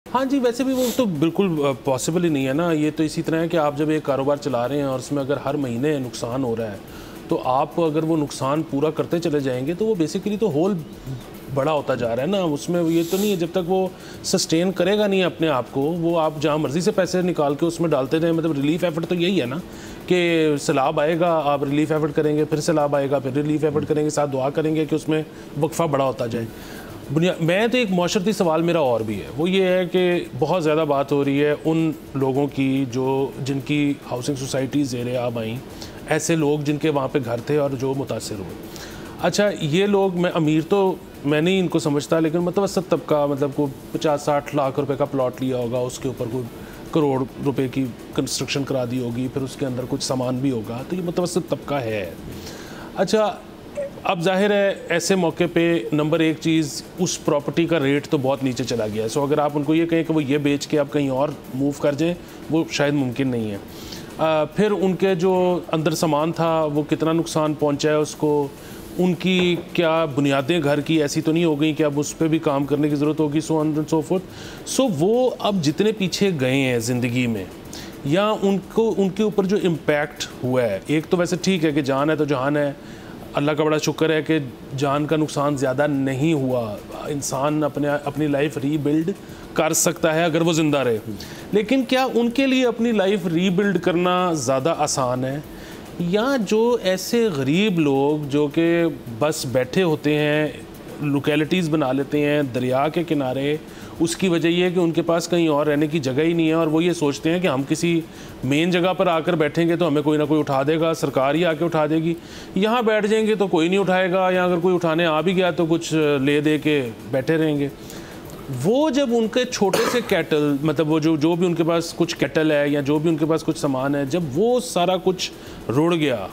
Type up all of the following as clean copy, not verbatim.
हाँ जी, वैसे भी वो तो बिल्कुल पॉसिबल ही नहीं है ना। ये तो इसी तरह है कि आप जब एक कारोबार चला रहे हैं और उसमें अगर हर महीने नुकसान हो रहा है, तो आप अगर वो नुकसान पूरा करते चले जाएंगे तो वो बेसिकली तो होल बड़ा होता जा रहा है ना। उसमें ये तो नहीं है, जब तक वो सस्टेन करेगा नहीं अपने आप को, वो आप जहाँ मर्जी से पैसे निकाल के उसमें डालते जाएं। मतलब रिलीफ एफर्ट तो यही है ना कि सैलाब आएगा, आप रिलीफ एफर्ट करेंगे, फिर सैलाब आएगा, फिर रिलीफ एफर्ट करेंगे, साथ दुआ करेंगे कि उसमें वक्फा बड़ा होता जाए। मैं तो एक माशरती सवाल मेरा और भी है, वो ये है कि बहुत ज़्यादा बात हो रही है उन लोगों की जिनकी हाउसिंग सोसाइटी ज़ेरे आब आई, ऐसे लोग जिनके वहाँ पे घर थे और जो मुतासर हुए। अच्छा, ये लोग, मैं अमीर तो मैं नहीं इनको समझता, लेकिन मतवसत तबका, मतलब को 50-60 लाख रुपए का प्लॉट लिया होगा, उसके ऊपर कोई करोड़ रुपए की कंस्ट्रक्शन करा दी होगी, फिर उसके अंदर कुछ सामान भी होगा, तो ये मतवसत तबका है। अच्छा, अब जाहिर है ऐसे मौके पे नंबर एक चीज़, उस प्रॉपर्टी का रेट तो बहुत नीचे चला गया है। सो अगर आप उनको ये कहें कि वो ये बेच के आप कहीं और मूव कर जाएं, वो शायद मुमकिन नहीं है। फिर उनके जो अंदर सामान था वो कितना नुकसान पहुंचा है उसको, उनकी क्या बुनियादें घर की ऐसी तो नहीं हो गई कि अब उस पर भी काम करने की ज़रूरत होगी, so on and so forth. So वो अब जितने पीछे गए हैं ज़िंदगी में, या उनको उनके ऊपर जो इम्पैक्ट हुआ है, एक तो वैसे ठीक है कि जान है तो जहान है, अल्लाह का बड़ा शुक्र है कि जान का नुकसान ज़्यादा नहीं हुआ। इंसान अपनी लाइफ रीबिल्ड कर सकता है अगर वो ज़िंदा रहे। लेकिन क्या उनके लिए अपनी लाइफ रीबिल्ड करना ज़्यादा आसान है, या जो ऐसे गरीब लोग जो कि बस बैठे होते हैं, लोकेलिटीज़ बना लेते हैं दरिया के किनारे, उसकी वजह यह है कि उनके पास कहीं और रहने की जगह ही नहीं है, और वो ये सोचते हैं कि हम किसी मेन जगह पर आकर बैठेंगे तो हमें कोई ना कोई उठा देगा, सरकार ही आके उठा देगी। यहाँ बैठ जाएंगे तो कोई नहीं उठाएगा, या अगर कोई उठाने आ भी गया तो कुछ ले दे के बैठे रहेंगे। वो जब उनके छोटे से कैटल, मतलब वो जो भी उनके पास कुछ कैटल है या जो भी उनके पास कुछ सामान है, जब वो सारा कुछ रुड़ गया,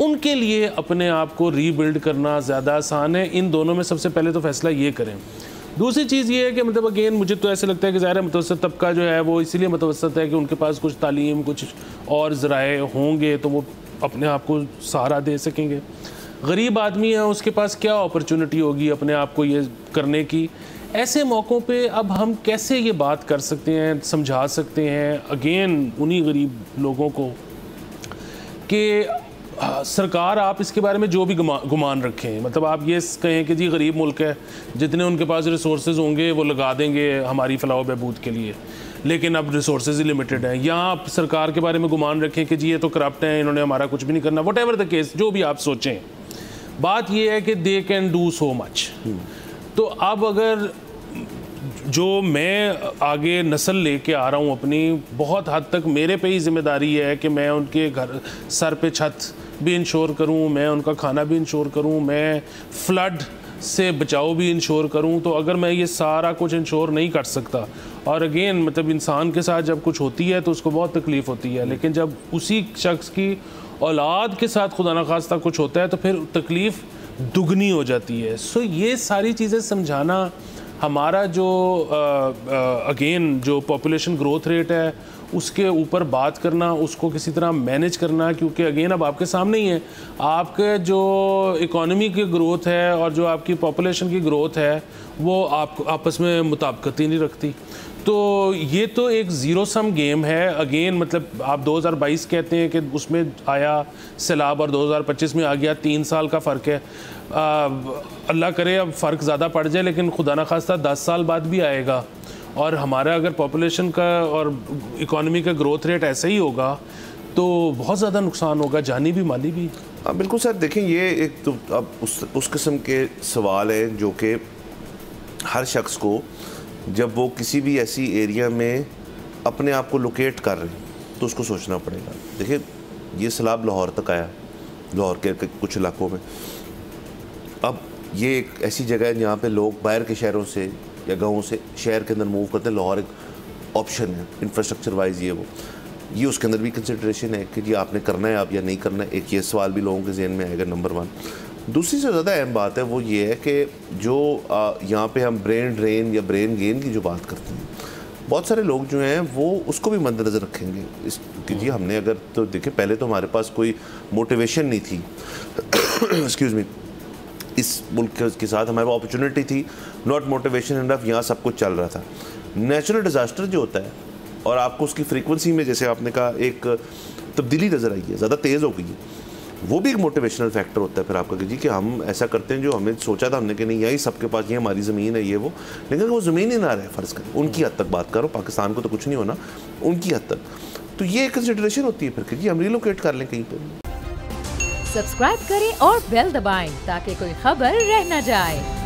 उनके लिए अपने आप को रीबिल्ड करना ज़्यादा आसान है। इन दोनों में सबसे पहले तो फैसला ये करें। दूसरी चीज़ ये है कि मतलब अगेन मुझे तो ऐसे लगता है कि ज़ाहिर है मुतवसत तबका जो है वो इसीलिए मुतवसत है कि उनके पास कुछ तालीम, कुछ और ज़राए होंगे तो वो अपने आप को सहारा दे सकेंगे। गरीब आदमी है, उसके पास क्या अपॉर्चुनिटी होगी अपने आप को ये करने की। ऐसे मौक़ों पे अब हम कैसे ये बात कर सकते हैं, समझा सकते हैं अगेन उन्हीं गरीब लोगों को कि सरकार, आप इसके बारे में जो भी गुमान रखें, मतलब आप ये कहें कि जी गरीब मुल्क है, जितने उनके पास रिसोर्सेज होंगे वो लगा देंगे हमारी फलाह बहबूद के लिए, लेकिन अब रिसोर्सेज ही लिमिटेड हैं। या आप सरकार के बारे में गुमान रखें कि जी ये तो करप्ट हैं, इन्होंने हमारा कुछ भी नहीं करना, वट एवर द केस, जो भी आप सोचें, बात ये है कि they can do so much. तो अब अगर जो मैं आगे नस्ल लेके आ रहा हूँ अपनी, बहुत हद तक मेरे पे ही जिम्मेदारी है कि मैं उनके घर सर पे छत भी इंश्योर करूँ, मैं उनका खाना भी इंश्योर करूँ, मैं फ्लड से बचाव भी इंश्योर करूँ। तो अगर मैं ये सारा कुछ इंश्योर नहीं कर सकता, और अगेन मतलब इंसान के साथ जब कुछ होती है तो उसको बहुत तकलीफ़ होती है, लेकिन जब उसी शख्स की औलाद के साथ खुदा न खास्ता कुछ होता है तो फिर तकलीफ़ दुगनी हो जाती है। सो ये सारी चीज़ें समझाना, हमारा जो अगेन जो पॉपुलेशन ग्रोथ रेट है उसके ऊपर बात करना, उसको किसी तरह मैनेज करना, क्योंकि अगेन अब आपके सामने ही है, आपके जो इकोनॉमी की ग्रोथ है और जो आपकी पॉपुलेशन की ग्रोथ है वो आप आपस में मुताबिकत ही नहीं रखती। तो ये तो एक ज़ीरो सम गेम है। अगेन मतलब आप 2022 कहते हैं कि उसमें आया सैलाब और 2025 में आ गया, 3 साल का फ़र्क है। अल्लाह करे अब फ़र्क ज़्यादा पड़ जाए, लेकिन खुदा न खास्ता 10 साल बाद भी आएगा, और हमारा अगर पॉपुलेशन का और इकोनॉमी का ग्रोथ रेट ऐसा ही होगा तो बहुत ज़्यादा नुकसान होगा, जानी भी माली भी। हाँ बिल्कुल सर, देखें ये एक तो अब उस किस्म के सवाल है जो कि हर शख्स को, जब वो किसी भी ऐसी एरिया में अपने आप को लोकेट कर रहे हैं तो उसको सोचना पड़ेगा। देखिए ये सैलाब लाहौर तक आया, लाहौर के कुछ इलाकों में। अब ये एक ऐसी जगह है जहाँ पे लोग बाहर के शहरों से या गाँवों से शहर के अंदर मूव करते हैं। लाहौर एक ऑप्शन है इंफ्रास्ट्रक्चर वाइज, ये उसके अंदर भी कंसिडरेशन है कि जी आपने करना है आप या नहीं करना है। एक ये सवाल भी लोगों के जहन में आएगा, नंबर 1। दूसरी से ज़्यादा अहम बात है वो ये है कि जो यहाँ पे हम ब्रेन ड्रेन या ब्रेन गेन की जो बात करते हैं, बहुत सारे लोग जो हैं वो उसको भी मद्देनज़र रखेंगे इस कि जी हमने अगर, तो देखिए पहले तो हमारे पास कोई मोटिवेशन नहीं थी एक्सक्यूज़ मी, इस मुल्क के साथ हमारे पास अपॉर्चुनिटी थी, नॉट मोटिवेशन एंड यहाँ सब कुछ चल रहा था। नेचुरल डिज़ास्टर जो होता है और आपको उसकी फ्रीक्वेंसी में, जैसे आपने कहा, एक तब्दीली नज़र आई है, ज़्यादा तेज़ हो गई है, वो भी एक मोटिवेशनल फैक्टर होता है फिर आपका कि जी कि हम ऐसा करते हैं जो हमें सोचा था हमने कि नहीं यही सबके पास, ये हमारी ज़मीन है, ये वो, लेकिन वो ज़मीन ही ना रहे, फ़र्ज़ करें उनकी हद तक बात करो, पाकिस्तान को तो कुछ नहीं होना, उनकी हद तक, तो ये एक कंसिडरेशन होती है फिर कि जी हम रिलोकेट कर लें कहीं पर। सब्सक्राइब करें और बेल दबाएं ताकि कोई खबर रह न जाए।